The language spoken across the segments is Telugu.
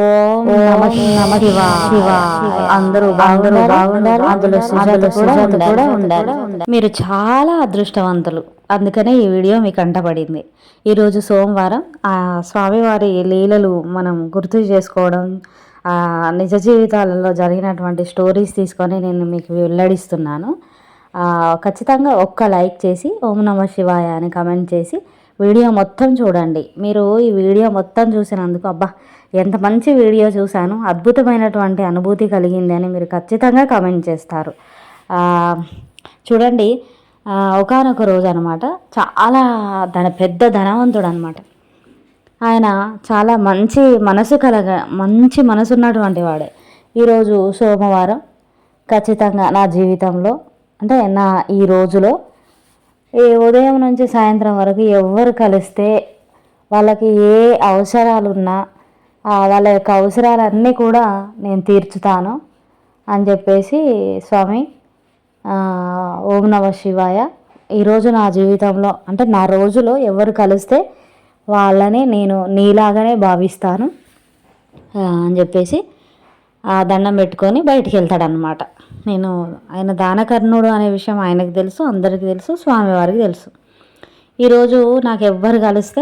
ఓం నమ శివ. అందరూ బాగుండాలి, అందులో సుజాత కూడా ఉండాలి. మీరు చాలా అదృష్టవంతులు, అందుకనే ఈ వీడియో మీకు కంటపడింది. ఈరోజు సోమవారం. ఆ స్వామివారి లీలలు మనం గుర్తు చేసుకోవడం, నిజ జీవితాలలో జరిగినటువంటి స్టోరీస్ తీసుకొని నేను మీకు వెల్లడిస్తున్నాను. ఖచ్చితంగా ఒక్క లైక్ చేసి ఓం నమ శివాయ అని కమెంట్ చేసి వీడియో మొత్తం చూడండి. మీరు ఈ వీడియో మొత్తం చూసినందుకు అబ్బా ఎంత మంచి వీడియో చూశాను, అద్భుతమైనటువంటి అనుభూతి కలిగింది అని మీరు ఖచ్చితంగా కామెంట్ చేస్తారు. చూడండి, ఒకానొక రోజు అనమాట, చాలా పెద్ద ధనవంతుడు అనమాట. ఆయన చాలా మంచి మనసు ఉన్నటువంటి వాడే. ఈరోజు సోమవారం. ఖచ్చితంగా నా జీవితంలో అంటే ఈ రోజులో ఈ ఉదయం నుంచి సాయంత్రం వరకు ఎవరు కలిస్తే వాళ్ళకి ఏ అవసరాలున్నా వాళ్ళ యొక్క అవసరాలన్నీ కూడా నేను తీర్చుతాను అని చెప్పేసి స్వామి ఓం నమ శివాయ. ఈరోజు నా జీవితంలో అంటే నా రోజులో ఎవరు కలిస్తే వాళ్ళని నేను నీలాగానే భావిస్తాను అని చెప్పేసి దండం పెట్టుకొని బయటికి వెళ్తాడనమాట. ఆయన దానకర్ణుడు అనే విషయం ఆయనకు తెలుసు, అందరికీ తెలుసు, స్వామివారికి తెలుసు. ఈరోజు నాకు ఎవ్వరు కలిస్తే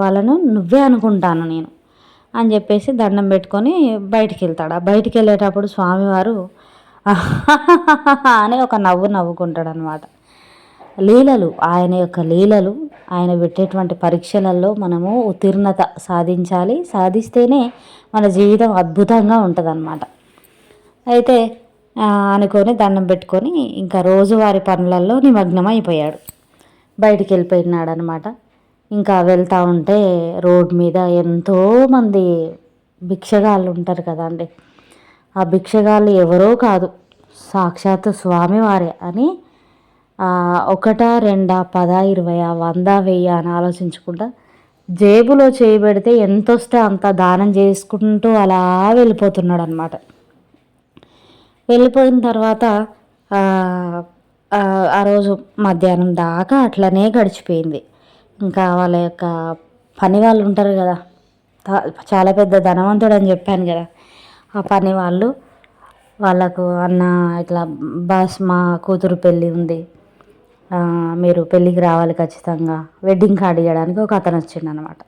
వాళ్ళను నువ్వే అనుకుంటాను నేను అని చెప్పేసి దండం పెట్టుకొని బయటికి వెళ్తాడు. బయటికి వెళ్ళేటప్పుడు స్వామివారు అని ఒక నవ్వుకుంటాడు అనమాట. ఆయన యొక్క లీలలు, ఆయన పెట్టేటువంటి పరీక్షలలో మనము ఉత్తీర్ణత సాధించాలి. సాధిస్తేనే మన జీవితం అద్భుతంగా ఉంటుందన్నమాట. అయితే అనుకొని దండం పెట్టుకొని ఇంకా రోజువారి పనులలో నిమగ్నం అయిపోయాడు. బయటికి వెళ్ళిపోయినాడు అనమాట. ఇంకా వెళ్తూ ఉంటే రోడ్ మీద ఎంతోమంది భిక్షగాళ్ళు ఉంటారు కదండి. ఆ భిక్షగాళ్ళు ఎవరో కాదు, సాక్షాత్తు స్వామివారే అని ఒకటా రెండా 10, 20, 100, 1000 అని ఆలోచించకుండా జేబులో చేయబెడితే ఎంత వస్తే అంత దానం చేసుకుంటూ అలా వెళ్ళిపోతున్నాడు అనమాట. వెళ్ళిపోయిన తర్వాత ఆ రోజు మధ్యాహ్నం దాకా అట్లనే గడిచిపోయింది. ఇంకా వాళ్ళ యొక్క పని వాళ్ళు ఉంటారు కదా, చాలా పెద్ద ధనవంతుడు అని చెప్పాను కదా, ఆ పని వాళ్ళకు అన్న ఇట్లా బాస్ మా కూతురు పెళ్ళి ఉంది, మీరు పెళ్ళికి రావాలి ఖచ్చితంగా, వెడ్డింగ్ కార్డ్ ఇవ్వడానికి ఒక అతను వచ్చిండు అనమాట.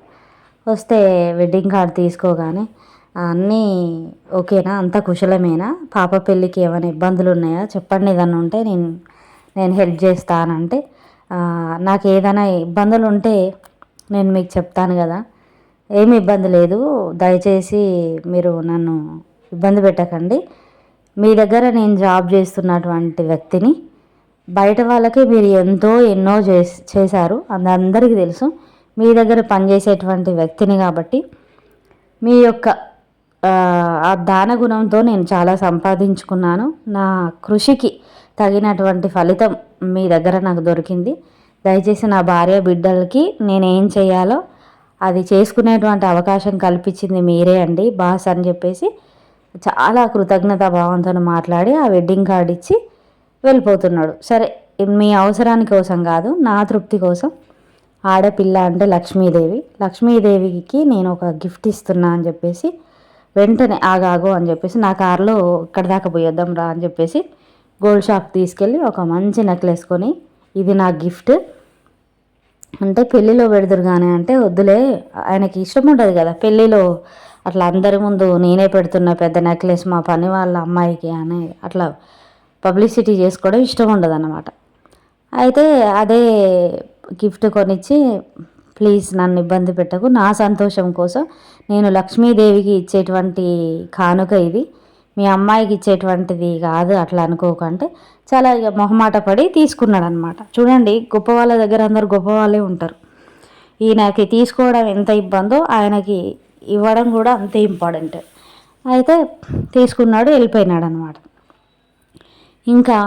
వస్తే వెడ్డింగ్ కార్డ్ తీసుకోగానే అన్నీ ఓకేనా, అంతా కుశలమేనా, పాప పెళ్ళికి ఏమైనా ఇబ్బందులు ఉన్నాయా చెప్పండి, ఏదన్నా ఉంటే నేను హెల్ప్ చేస్తానంటే, నాకు ఏదైనా ఇబ్బందులు ఉంటే నేను మీకు చెప్తాను కదా, ఏమి ఇబ్బంది లేదు, దయచేసి మీరు నన్ను ఇబ్బంది పెట్టకండి, మీ దగ్గర నేను జాబ్ చేస్తున్నటువంటి వ్యక్తిని, బయట వాళ్ళకి మీరు ఎన్నో చేశారు అది అందరికీ తెలుసు, మీ దగ్గర పనిచేసేటువంటి వ్యక్తిని కాబట్టి మీ యొక్క ఆ దాన గుణంతో నేను చాలా సంపాదించుకున్నాను, నా కృషికి తగినటువంటి ఫలితం మీ దగ్గర నాకు దొరికింది, దయచేసి నా భార్య బిడ్డలకి నేనేం చేయాలో అది చేసుకునేటువంటి అవకాశం కల్పించింది మీరే అండి బాస్ అని చెప్పేసి చాలా కృతజ్ఞతా భావంతో మాట్లాడి ఆ వెడ్డింగ్ కార్డ్ ఇచ్చి వెళ్ళిపోతున్నాడు. సరే, మీ అవసరాని కోసం కాదు, నా తృప్తి కోసం, ఆడపిల్ల అంటే లక్ష్మీదేవికి నేను ఒక గిఫ్ట్ ఇస్తున్నా అని చెప్పేసి వెంటనే ఆగాగు అని చెప్పేసి నా కారులో ఇక్కడ దాకా పోయొద్దాం రా అని చెప్పేసి గోల్డ్ షాప్ తీసుకెళ్ళి ఒక మంచి నెక్లెస్ కొని, ఇది నా గిఫ్ట్ అంటే పెళ్ళిలో పెడదురు కానీ అంటే వద్దులే, ఆయనకి ఇష్టం ఉంటుంది కదా పెళ్ళిలో అట్లా అందరి ముందు నేనే పెడుతున్న పెద్ద నెక్లెస్ మా పని వాళ్ళ అమ్మాయికి అని అట్లా పబ్లిసిటీ చేసుకోవడం ఇష్టం ఉండదు అన్నమాట. అయితే అదే గిఫ్ట్ కొనిచ్చి, ప్లీజ్ నన్ను ఇబ్బంది పెట్టకు, నా సంతోషం కోసం నేను లక్ష్మీదేవికి ఇచ్చేటువంటి కానుక ఇది, మీ అమ్మాయికి ఇచ్చేటువంటిది కాదు అట్లా అనుకోకంటే చాలా మొహమాట పడి తీసుకున్నాడు అనమాట. చూడండి, గొప్ప వాళ్ళ దగ్గర అందరు గొప్ప వాళ్ళే ఉంటారు. ఈయనకి తీసుకోవడం ఎంత ఇబ్బందో ఆయనకి ఇవ్వడం కూడా అంతే ఇంపార్టెంట్. అయితే తీసుకున్నాడు, వెళ్ళిపోయినాడు అనమాట. ఇంకా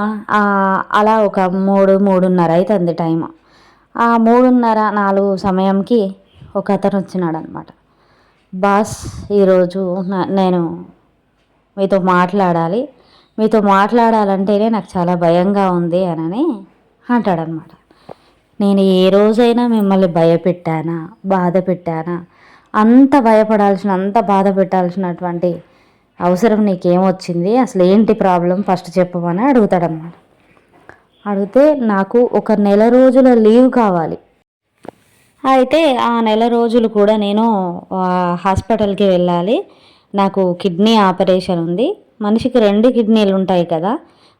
అలా ఒక 3:30 అవుతుంది టైం. ఆ 3:30, 4 సమయంకి ఒక అతను వచ్చినాడు అనమాట. బాస్, ఈరోజు నేను మీతో మాట్లాడాలంటేనే నాకు చాలా భయంగా ఉంది అని అంటాడనమాట. నేను ఏ రోజైనా మిమ్మల్ని భయపెట్టానా, బాధ పెట్టానా, అంత భయపడాల్సిన, అంత బాధ పెట్టాల్సినటువంటి అవసరం నీకేమొచ్చింది, అసలు ఏంటి ప్రాబ్లం ఫస్ట్ చెప్పమని అడుగుతాడనమాట. అడిగితే నాకు ఒక నెల రోజుల లీవ్ కావాలి. అయితే ఆ నెల రోజులు కూడా నేను హాస్పిటల్కి వెళ్ళాలి. నాకు కిడ్నీ ఆపరేషన్ ఉంది. మనిషికి 2 కిడ్నీలు ఉంటాయి కదా,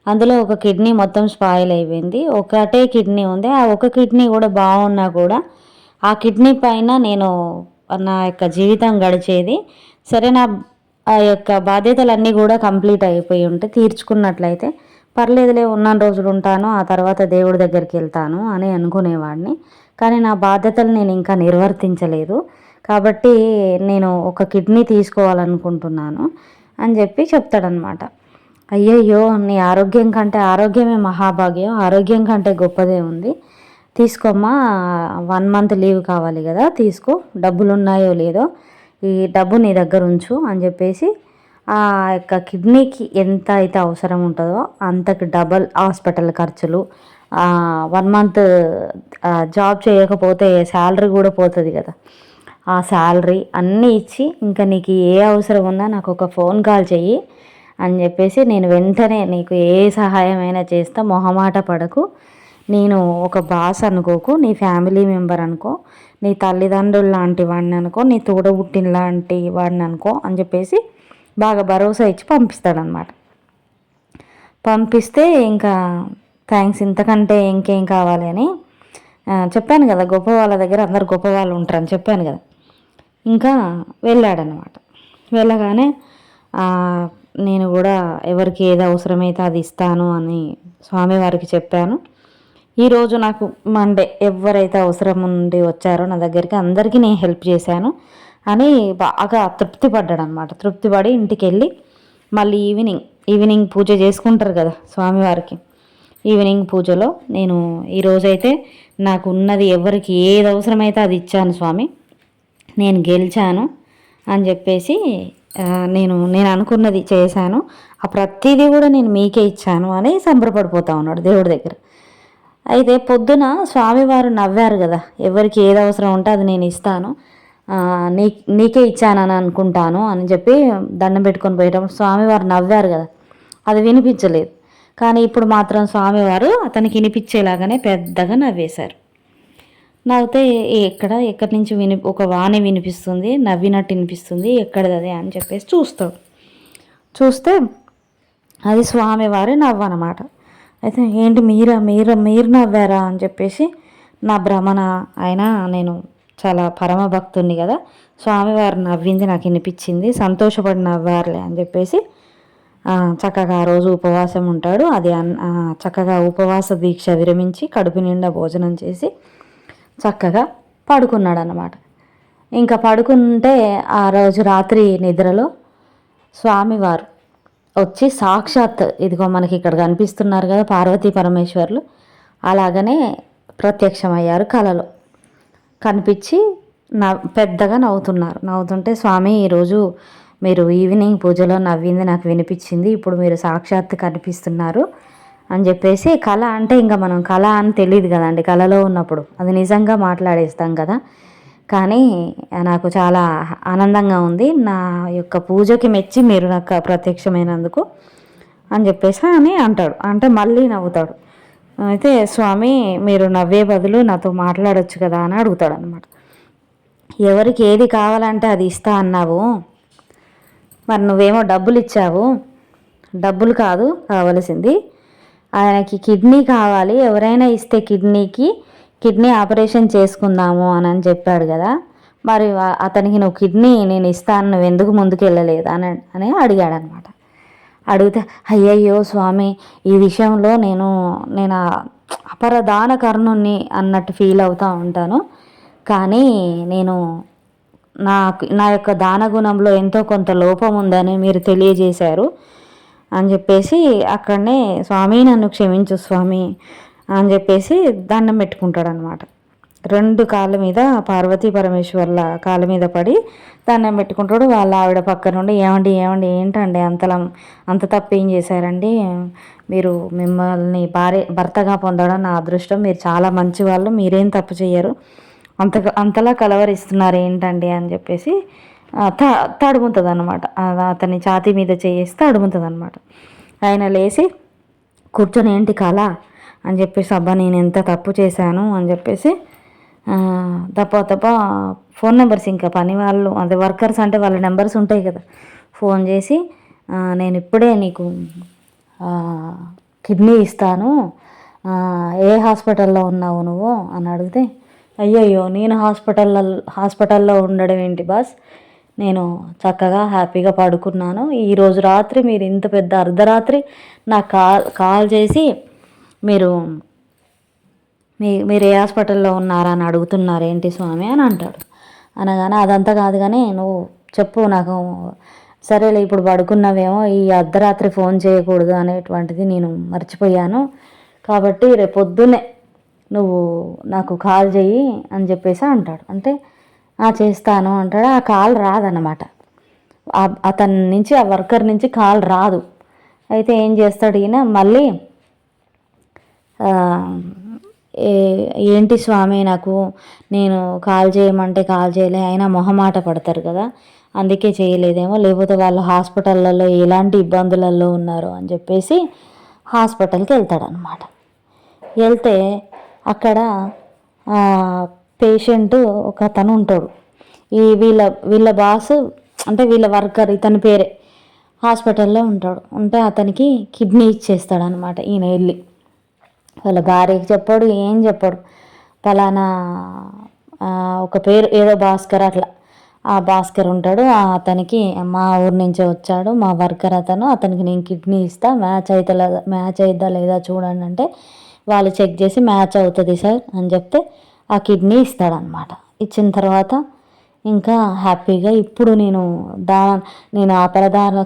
అందులో ఒక కిడ్నీ మొత్తం స్పాయిల్ అయిపోయింది. ఒకటే కిడ్నీ ఉంది. ఆ ఒక కిడ్నీ కూడా బాగున్నా కూడా ఆ కిడ్నీ పైన నేను నా యొక్క జీవితం గడిచేది. సరే, నా ఆ యొక్క బాధ్యతలన్నీ కూడా కంప్లీట్ అయిపోయి ఉంటే, తీర్చుకున్నట్లయితే పర్లేదులే, ఉన్న రోజులు ఉంటాను, ఆ తర్వాత దేవుడి దగ్గరికి వెళ్తాను అని అనుకునేవాడిని. కానీ నా బాధ్యతలు నేను ఇంకా నిర్వర్తించలేదు. కాబట్టి నేను ఒక కిడ్నీ తీసుకోవాలనుకుంటున్నాను అని చెప్పి చెప్తాడనమాట. అయ్యయ్యో, నీ ఆరోగ్యం కంటే ఆరోగ్యమే మహాభాగ్యం, ఆరోగ్యం కంటే గొప్పదే ఉంది. తీసుకోమ్మా, 1 మంత్ లీవ్ కావాలి కదా, తీసుకో, డబ్బులు ఉన్నాయో లేదో ఈ డబ్బు నీ దగ్గర ఉంచు అని చెప్పేసి ఆ యొక్క కిడ్నీకి ఎంత అయితే అవసరం ఉంటుందో అంతకు డబల్ హాస్పిటల్ ఖర్చులు, 1 మంత్ జాబ్ చేయకపోతే శాలరీ కూడా పోతుంది కదా, ఆ శాలరీ అన్నీ ఇచ్చి, ఇంకా నీకు ఏ అవసరం ఉన్నా నాకు ఒక ఫోన్ కాల్ చెయ్యి అని చెప్పేసి నేను వెంటనే నీకు ఏ సహాయమైనా చేస్తా, మొహమాట పడకు, నేను ఒక బాస్ అనుకోకు, నీ ఫ్యామిలీ మెంబర్ అనుకో, నీ తల్లిదండ్రులు లాంటి వాడిని అనుకో, నీ తోడబుట్టిన లాంటి వాడిని అనుకో అని చెప్పేసి బాగా భరోసా ఇచ్చి పంపిస్తాడనమాట. పంపిస్తే ఇంకా థ్యాంక్స్, ఇంతకంటే ఇంకేం కావాలి అని చెప్పాను కదా, గొప్ప వాళ్ళ దగ్గర అందరు గొప్ప వాళ్ళు ఉంటారని చెప్పాను కదా. ఇంకా వెళ్ళాడనమాట. వెళ్ళగానే నేను కూడా ఎవరికి ఏది అవసరమైతే అది ఇస్తాను అని స్వామివారికి చెప్పాను. ఈరోజు నాకు మండే ఎవరైతే అవసరం ఉండి వచ్చారో నా దగ్గరికి అందరికీ నేను హెల్ప్ చేశాను అని బాగా తృప్తి పడ్డాడు అనమాట. తృప్తి పడి ఇంటికి వెళ్ళి మళ్ళీ ఈవినింగ్ పూజ చేసుకుంటారు కదా స్వామివారికి. ఈవినింగ్ పూజలో నేను ఈరోజైతే నాకు ఉన్నది ఎవరికి ఏది అవసరమైతే అది ఇచ్చాను స్వామి, నేను గెలిచాను అని చెప్పేసి నేను అనుకున్నది చేశాను, ఆ ప్రతిదీ కూడా నేను మీకే ఇచ్చాను అని సంబరపడిపోతా ఉన్నాడు దేవుడి దగ్గర. అయితే పొద్దున స్వామివారు నవ్వారు కదా, ఎవరికి ఏది అవసరం ఉంటే అది నేను ఇస్తాను, నీకే ఇచ్చానని అనుకుంటాను అని చెప్పి దండం పెట్టుకొని పోయేటప్పుడు స్వామివారు నవ్వారు కదా, అది వినిపించలేదు. కానీ ఇప్పుడు మాత్రం స్వామివారు అతనికి వినిపించేలాగానే పెద్దగా నవ్వేశారు. నవ్వుతే ఎక్కడి నుంచి ఒక వాణి వినిపిస్తుంది, నవ్వినట్టు వినిపిస్తుంది, ఎక్కడిది అదే అని చెప్పేసి చూస్తే అది స్వామివారి నవ్వు అనమాట. అయితే ఏంటి మీరు నవ్వారా అని చెప్పేసి నా భ్రమణ అయినా నేను చాలా పరమ భక్తుని కదా, స్వామివారు నవ్వింది నాకు వినిపించింది, సంతోషపడి నవ్వారులే అని చెప్పేసి చక్కగా ఆ రోజు ఉపవాసం ఉంటాడు. అది చక్కగా ఉపవాస దీక్ష విరమించి కడుపు నిండా భోజనం చేసి చక్కగా పడుకున్నాడు అన్నమాట. ఇంకా పడుకుంటే ఆ రోజు రాత్రి నిద్రలో స్వామివారు వచ్చి సాక్షాత్ ఇదిగో మనకి ఇక్కడ కనిపిస్తున్నారు కదా పార్వతీ పరమేశ్వర్లు, అలాగనే ప్రత్యక్షమయ్యారు కలలో. కనిపించి పెద్దగా నవ్వుతుంటే, స్వామి ఈరోజు మీరు ఈవినింగ్ పూజలో నవ్వింది నాకు వినిపించింది, ఇప్పుడు మీరు సాక్షాత్ కనిపిస్తున్నారు అని చెప్పేసి. కళ అంటే ఇంకా మనం కళ అని తెలియదు కదండి, కళలో ఉన్నప్పుడు అది నిజంగా మాట్లాడేస్తాం కదా. కానీ నాకు చాలా ఆనందంగా ఉంది, నా యొక్క పూజకి మెచ్చి మీరు నాకు ప్రత్యక్షమైనందుకు అని చెప్పేసి అని అంటాడు. అంటే మళ్ళీ నవ్వుతాడు. అయితే స్వామి మీరు నవ్వే బదులు నాతో మాట్లాడొచ్చు కదా అని అడుగుతాడు అనమాట. ఎవరికి ఏది కావాలంటే అది ఇస్తా అన్నావు, మరి నువ్వేమో డబ్బులు ఇచ్చావు. డబ్బులు కాదు కావలసింది, ఆయనకి కిడ్నీ కావాలి, ఎవరైనా ఇస్తే కిడ్నీ ఆపరేషన్ చేసుకుందాము అని చెప్పాడు కదా, మరి అతనికి నువ్వు కిడ్నీ నేను ఇస్తాను, నువ్వు ఎందుకు ముందుకు వెళ్ళలేదు అని అడిగాడనమాట. అడిగితే అయ్యయ్యో స్వామి, ఈ విషయంలో నేను అపరదాన కర్ణుణ్ణి అన్నట్టు ఫీల్ అవుతూ ఉంటాను, కానీ నేను నా యొక్క దాన గుణంలో ఎంతో కొంత లోపం ఉందని మీరు తెలియజేశారు అని చెప్పేసి అక్కడనే స్వామి నన్ను క్షమించు స్వామి అని చెప్పేసి దండం పెట్టుకుంటాడు అనమాట. 2 కాళ్ళ మీద పార్వతీ పరమేశ్వర్ల కాళ్ళ మీద పడి దండం పెట్టుకుంటాడు. వాళ్ళ ఆవిడ పక్క నుండి ఏమండి ఏంటండి అంత తప్పు ఏం చేశారండి, మీరు మిమ్మల్ని భర్తగా పొందడం నా అదృష్టం, మీరు చాలా మంచి వాళ్ళు, మీరేం తప్పు చేయరు, అంతలా కలవరిస్తున్నారు ఏంటండి అని చెప్పేసి తడుముతుంది అనమాట. అతని ఛాతీ మీద చేస్తే తడుముతుంది అనమాట. ఆయన లేచి కూర్చొని ఏంటి కళ అని చెప్పేసి, అబ్బా నేను ఎంత తప్పు చేశాను అని చెప్పేసి తప్ప ఫోన్ నెంబర్స్, ఇంకా పని వాళ్ళు అదే వర్కర్స్ అంటే వాళ్ళ నెంబర్స్ ఉంటాయి కదా, ఫోన్ చేసి నేను ఇప్పుడే నీకు కిడ్నీ ఇస్తాను, ఏ హాస్పిటల్లో ఉన్నావు నువ్వు అని అడిగితే, అయ్యయ్యో నేను హాస్పిటల్లో ఉండడం ఏంటి బాస్, నేను చక్కగా హ్యాపీగా పడుకున్నాను, ఈరోజు రాత్రి మీరు ఇంత పెద్ద అర్ధరాత్రి నాకు కాల్ చేసి మీరు ఏ హాస్పిటల్లో ఉన్నారా అని అడుగుతున్నారు ఏంటి స్వామి అని అంటాడు. అనగానే అదంతా కాదు కానీ నువ్వు చెప్పు నాకు, సరేలే ఇప్పుడు పడుకున్నావేమో, ఈ అర్ధరాత్రి ఫోన్ చేయకూడదు అనేటువంటిది నేను మర్చిపోయాను, కాబట్టి రేపు పొద్దున్నే నువ్వు నాకు కాల్ చెయ్యి అని చెప్పేసి అంటాడు. అంటే చేస్తాను అంటాడు. ఆ కాల్ రాదన్నమాట, అతని నుంచి ఆ వర్కర్ నుంచి కాల్ రాదు. అయితే ఏం చేస్తాడు ఈయన, మళ్ళీ ఏంటి స్వామి నాకు, నేను కాల్ చేయమంటే కాల్ చేయలే, అయినా మొహమాట పడతారు కదా అందుకే చేయలేదేమో, లేకపోతే వాళ్ళు హాస్పిటళ్ళల్లో ఎలాంటి ఇబ్బందులలో ఉన్నారు అని చెప్పేసి హాస్పిటల్కి వెళ్తాడనమాట. వెళ్తే అక్కడ పేషెంట్ ఒక అతను ఉంటాడు. వీళ్ళ బాస్ అంటే వీళ్ళ వర్కర్ ఇతని పేరే హాస్పిటల్లో ఉంటాడు. ఉంటే అతనికి కిడ్నీ ఇచ్చేస్తాడనమాట. ఈయన వెళ్ళి వాళ్ళ భార్యకి చెప్పాడు, ఏం చెప్పాడు, ఫలానా ఒక పేరు ఏదో భాస్కర్, అట్లా ఆ భాస్కర్ ఉంటాడు, అతనికి మా ఊరు నుంచే వచ్చాడు మా వర్కర్ అతనికి నేను కిడ్నీ ఇస్తా, మ్యాచ్ అయిద్దా లేదా చూడండి అంటే వాళ్ళు చెక్ చేసి మ్యాచ్ అవుతుంది సార్ అని చెప్తే ఆ కిడ్నీ ఇస్తాడనమాట. ఇచ్చిన తర్వాత ఇంకా హ్యాపీగా ఇప్పుడు నేను అపరదాన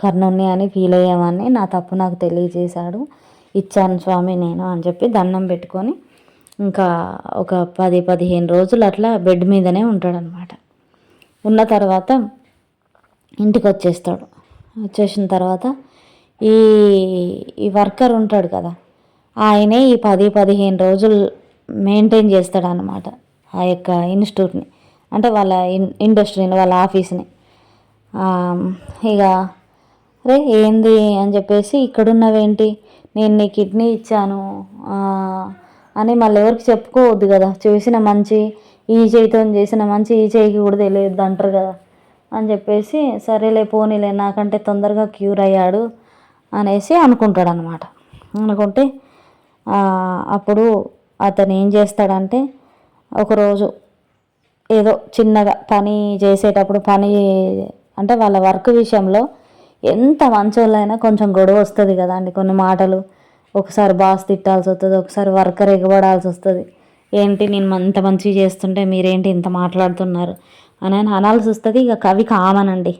కర్ణుణ్ణి అని ఫీల్ అయ్యేవాడిని, నా తప్పు నాకు తెలియజేశాడు, ఇచ్చాను స్వామి నేను అని చెప్పి దండం పెట్టుకొని ఇంకా ఒక 10-15 రోజులు అట్లా బెడ్ మీదనే ఉంటాడనమాట. ఉన్న తర్వాత ఇంటికి వచ్చేస్తాడు. వచ్చేసిన తర్వాత ఈ వర్కర్ ఉంటాడు కదా, ఆయనే ఈ 10-15 రోజులు మెయింటైన్ చేస్తాడనమాట ఆ యొక్క ఇన్స్టిట్యూట్ని, అంటే వాళ్ళ ఇండస్ట్రీని, వాళ్ళ ఆఫీస్ని. ఇక రే ఏంది అని చెప్పేసి, ఇక్కడున్నవేంటి, నేను నీ కిడ్నీ ఇచ్చాను అని మళ్ళీ ఎవరికి చెప్పుకోవద్దు కదా, చేసిన మంచి ఈ చేయితో చేసిన మంచి ఈ చేయికి కూడా తెలియదు అంటారు కదా అని చెప్పేసి, సరేలే పోనీలే నాకంటే తొందరగా క్యూర్ అయ్యాడు అనేసి అనుకుంటాడు అనమాట. అనుకుంటే అప్పుడు అతను ఏం చేస్తాడంటే, ఒకరోజు ఏదో చిన్నగా పని చేసేటప్పుడు అంటే వాళ్ళ వర్క్ విషయంలో ఎంత మంచోళ్ళైనా కొంచెం గొడవ వస్తుంది కదా అండి, కొన్ని మాటలు, ఒకసారి బాస్ తిట్టాల్సి వస్తుంది, ఒకసారి వర్కర్ ఎగబడాల్సి వస్తుంది, ఏంటి నేను అంత మంచిగా చేస్తుంటే మీరేంటి ఇంత మాట్లాడుతున్నారు అని అనాల్సి వస్తుంది. ఇక అవి కామన్ అండి,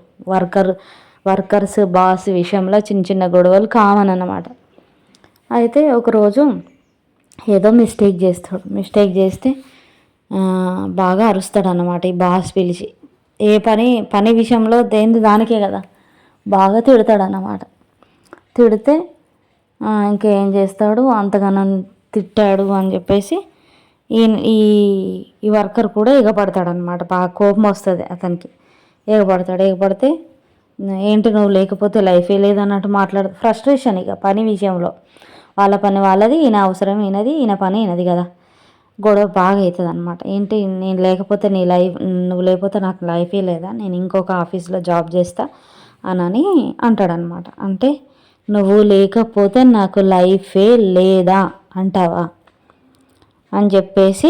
వర్కర్స్ బాస్ విషయంలో చిన్న చిన్న గొడవలు కామన్ అన్నమాట. అయితే ఒకరోజు ఏదో మిస్టేక్ చేస్తే బాగా అరుస్తాడు అన్నమాట ఈ బాస్ పిలిచి, ఏ పని విషయంలో దానికే కదా, బాగా తిడతాడు అన్నమాట. తిడితే ఇంకేం చేస్తాడు, అంతగానం తిట్టాడు అని చెప్పేసి ఈ వర్కర్ కూడా ఎగపడతాడనమాట. బాగా కోపం వస్తుంది అతనికి, ఎగపడితే ఏంటి నువ్వు లేకపోతే లైఫే లేదన్నట్టు ఫ్రస్ట్రేషన్ ఇక పని విషయంలో, వాళ్ళ పని వాళ్ళది, ఈయన అవసరం ఈయనది, ఈయన పని ఈయనది కదా, గొడవ బాగా అవుతుంది అనమాట. ఏంటి నేను లేకపోతే నువ్వు లేకపోతే నాకు లైఫే లేదా, నేను ఇంకొక ఆఫీస్లో జాబ్ చేస్తా అని అంటాడనమాట. అంటే నువ్వు లేకపోతే నాకు లైఫే లేదా అంటావా అని చెప్పేసి,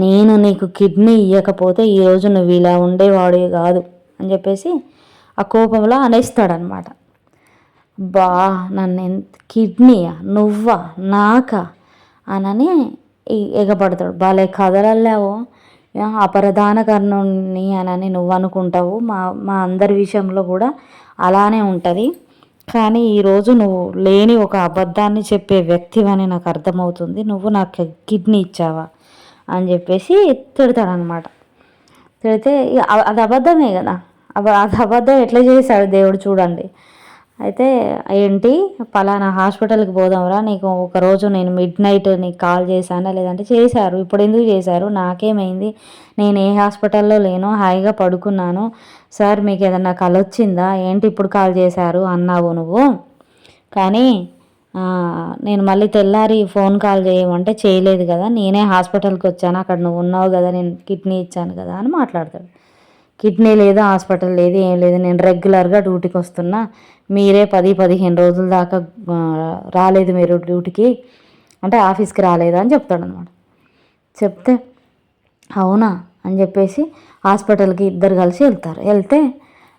నేను నీకు కిడ్నీ ఇవ్వకపోతే ఈరోజు నువ్వు ఇలా ఉండేవాడే కాదు అని చెప్పేసి ఆ కోపంలో అనేస్తాడనమాట. నన్ను కిడ్నీయా, నువ్వా, నాకా అనని ఎగపడతాడు. భలే కథలల్లావు, అపరదాన కర్ణుణ్ణి అని నువ్వు అనుకుంటావు, మా అందరి విషయంలో కూడా అలానే ఉంటుంది, కానీ ఈరోజు నువ్వు లేని ఒక అబద్ధాన్ని చెప్పే వ్యక్తివని నాకు అర్థమవుతుంది, నువ్వు నాకు కిడ్నీ ఇచ్చావా అని చెప్పేసి తిడతాడనమాట. తిడితే అది అబద్ధమే కదా, అది అబద్ధం ఎట్లా చేశాడు దేవుడు చూడండి. అయితే ఏంటి పలానా హాస్పిటల్కి పోదాంరా, నీకు ఒకరోజు నేను మిడ్ నైట్ నీకు కాల్ చేశానా లేదంటే చేశారు, ఇప్పుడు ఎందుకు చేశారు, నాకేమైంది, నేను ఏ హాస్పిటల్లో లేను, హాయిగా పడుకున్నాను, సార్ మీకు ఏదన్నా కల వచ్చిందా, ఏంటి ఇప్పుడు కాల్ చేశారు అన్నావు నువ్వు, కానీ నేను మళ్ళీ తెల్లారి ఫోన్ కాల్ చేయమంటే చేయలేదు కదా, నేనే హాస్పిటల్కి వచ్చాను, అక్కడ నువ్వు ఉన్నావు కదా, నేను కిడ్నీ ఇచ్చాను కదా అని మాట్లాడతాడు. కిడ్నీ లేదు, హాస్పిటల్ లేదు, ఏం లేదు, నేను రెగ్యులర్గా డ్యూటీకి వస్తున్నా, మీరే 10-15 రోజుల దాకా రాలేదు మీరు డ్యూటీకి, అంటే ఆఫీస్కి రాలేదు అని చెప్తాడు అనమాట. చెప్తే అవునా అని చెప్పేసి హాస్పిటల్కి ఇద్దరు కలిసి వెళ్తే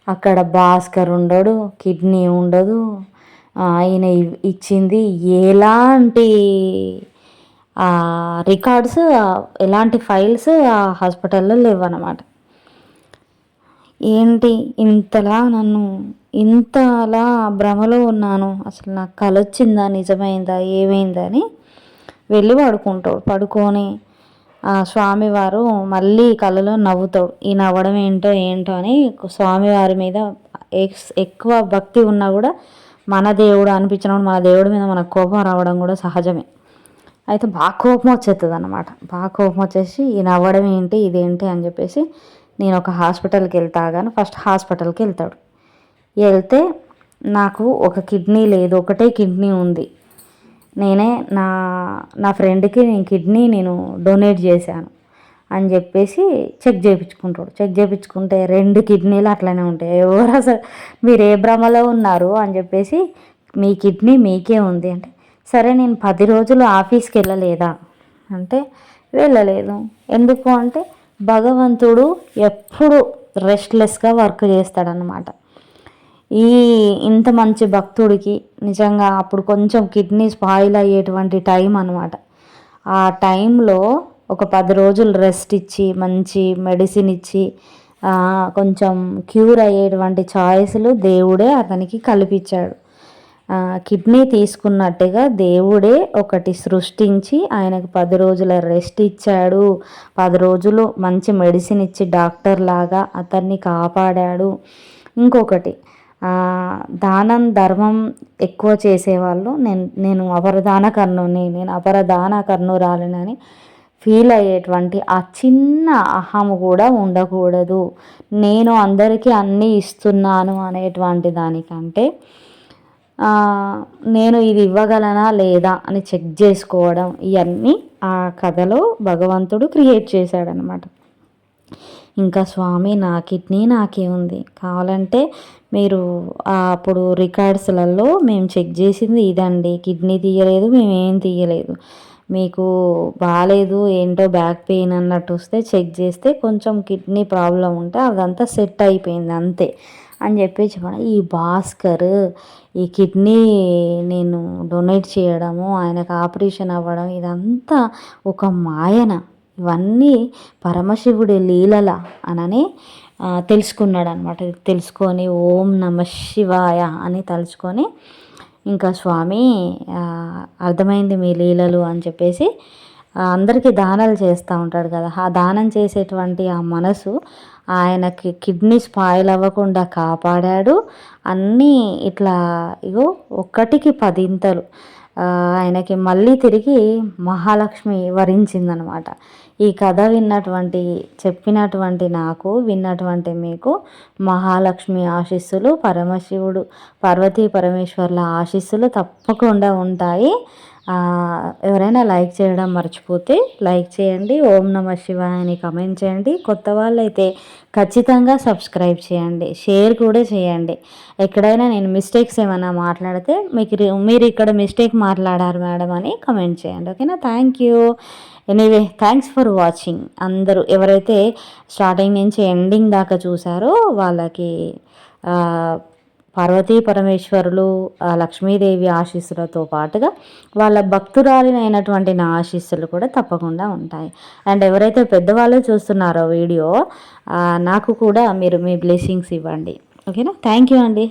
అక్కడ భాస్కర్ ఉండడు, కిడ్నీ ఉండదు, ఆయన ఇచ్చింది ఎలాంటి రికార్డ్స్, ఎలాంటి ఫైల్స్ ఆ హాస్పిటల్లో లేవన్నమాట. ఏంటి ఇంతలా భ్రమలో ఉన్నాను, అసలు నాకు కల వచ్చిందా నిజమైందా ఏమైందా అని వెళ్ళి పడుకొని ఆ స్వామివారు మళ్ళీ కళలో నవ్వుతాడు. ఈ నవ్వడం ఏంటో అని స్వామివారి మీద ఎక్కువ భక్తి ఉన్నా కూడా మన దేవుడు అనిపించినప్పుడు మన దేవుడి మీద మనకు కోపం రావడం కూడా సహజమే. అయితే బాగా కోపం వచ్చేస్తుంది అన్నమాట. బాగా కోపం వచ్చేసి ఈ నవ్వడం ఏంటి ఇదేంటి అని చెప్పేసి నేను ఒక హాస్పిటల్కి వెళ్తాగాను ఫస్ట్ హాస్పిటల్కి వెళ్తే నాకు ఒక కిడ్నీ లేదు, ఒకటే కిడ్నీ ఉంది, నేనే నా ఫ్రెండ్కి నేను డొనేట్ చేశాను అని చెప్పేసి చెక్ చేయించుకుంటే 2 కిడ్నీలు అట్లనే ఉంటాయి. ఎవరు అసలు మీరు ఏ భ్రమలో ఉన్నారు అని చెప్పేసి మీ కిడ్నీ మీకే ఉంది అంటే, సరే నేను 10 రోజులు ఆఫీస్కి వెళ్ళలేదా అంటే వెళ్ళలేదు. ఎందుకు అంటే భగవంతుడు ఎప్పుడు రెస్ట్లెస్గా వర్క్ చేస్తాడనమాట. ఇంత మంచి భక్తుడికి నిజంగా అప్పుడు కొంచెం కిడ్నీ స్పాయిల్ అయ్యేటువంటి టైం అనమాట. ఆ టైంలో ఒక 10 రోజులు రెస్ట్ ఇచ్చి మంచి మెడిసిన్ ఇచ్చి కొంచెం క్యూర్ అయ్యేటువంటి ఛాయిస్లు దేవుడే అతనికి కల్పించాడు. కిడ్నీ తీసుకున్నట్టుగా దేవుడే ఒకటి సృష్టించి ఆయనకు 10 రోజుల రెస్ట్ ఇచ్చాడు. 10 రోజులు మంచి మెడిసిన్ ఇచ్చి డాక్టర్ లాగా అతన్ని కాపాడాడు. ఇంకొకటి దానం ధర్మం ఎక్కువ చేసేవాళ్ళు నేను అపరదాన కర్ణురాలినని ఫీల్ అయ్యేటువంటి ఆ చిన్న అహము కూడా ఉండకూడదు. నేను అందరికీ అన్నీ ఇస్తున్నాను అనేటువంటి దానికంటే నేను ఇది ఇవ్వగలనా లేదా అని చెక్ చేసుకోవడం, ఇవన్నీ ఆ కథలో భగవంతుడు క్రియేట్ చేశాడనమాట. ఇంకా స్వామి నా కిడ్నీ నాకే ఉంది, కావాలంటే మీరు అప్పుడు రికార్డ్స్లలో మేము చెక్ చేసింది ఇదండి, కిడ్నీ తీయలేదు, మేమేం తీయలేదు, మీకు బాగాలేదు ఏంటో బ్యాక్ పెయిన్ అన్నట్టు వస్తే చెక్ చేస్తే కొంచెం కిడ్నీ ప్రాబ్లం ఉంటే అదంతా సెట్ అయిపోయింది అంతే అని చెప్పి చెప్పాను. ఈ భాస్కర్ ఈ కిడ్నీ నేను డొనేట్ చేయడము, ఆయనకు ఆపరేషన్ అవ్వడం ఇదంతా ఒక మాయన, ఇవన్నీ పరమశివుడి లీలల అనని తెలుసుకున్నాడు అనమాట. తెలుసుకొని ఓం నమ శివాయ అని తలుచుకొని ఇంకా స్వామి అర్థమైంది మీ లీలలు అని చెప్పేసి అందరికీ దానాలు చేస్తూ ఉంటాడు కదా, ఆ దానం చేసేటువంటి ఆ మనసు ఆయనకి కిడ్నీ స్పాయిల్ అవ్వకుండా కాపాడాడు. అన్నీ ఇట్లా ఇగో 1కి 10 ఆయనకి మళ్ళీ తిరిగి మహాలక్ష్మి వరించిందనమాట. ఈ కథ చెప్పినటువంటి నాకు, విన్నటువంటి మీకు మహాలక్ష్మి ఆశీస్సులు, పరమశివుడు పార్వతీ పరమేశ్వర్ల ఆశీస్సులు తప్పకుండా ఉంటాయి. ఎవరైనా లైక్ చేయడం మర్చిపోతే లైక్ చేయండి, ఓం నమ శివాయ అని కమెంట్ చేయండి. కొత్త వాళ్ళైతే ఖచ్చితంగా సబ్స్క్రైబ్ చేయండి, షేర్ కూడా చేయండి. ఎక్కడైనా నేను మిస్టేక్స్ ఏమైనా మాట్లాడితే మీరు ఇక్కడ మిస్టేక్ మాట్లాడారు మేడం అని కమెంట్ చేయండి. ఓకేనా? Thank you. Anyway thanks for watching. అందరూ ఎవరైతే స్టార్టింగ్ నుంచి ఎండింగ్ దాకా చూసారో వాళ్ళకి పార్వతీ పరమేశ్వరులు లక్ష్మీదేవి ఆశీస్సులతో పాటుగా వాళ్ళ భక్తురాలినైనటువంటి నా ఆశీస్సులు కూడా తప్పకుండా ఉంటాయి. అండ్ ఎవరైతే పెద్దవాళ్ళు చూస్తున్నారో వీడియో నాకు కూడా మీరు మీ బ్లెస్సింగ్స్ ఇవ్వండి. ఓకేనా? థ్యాంక్ యూ అండి.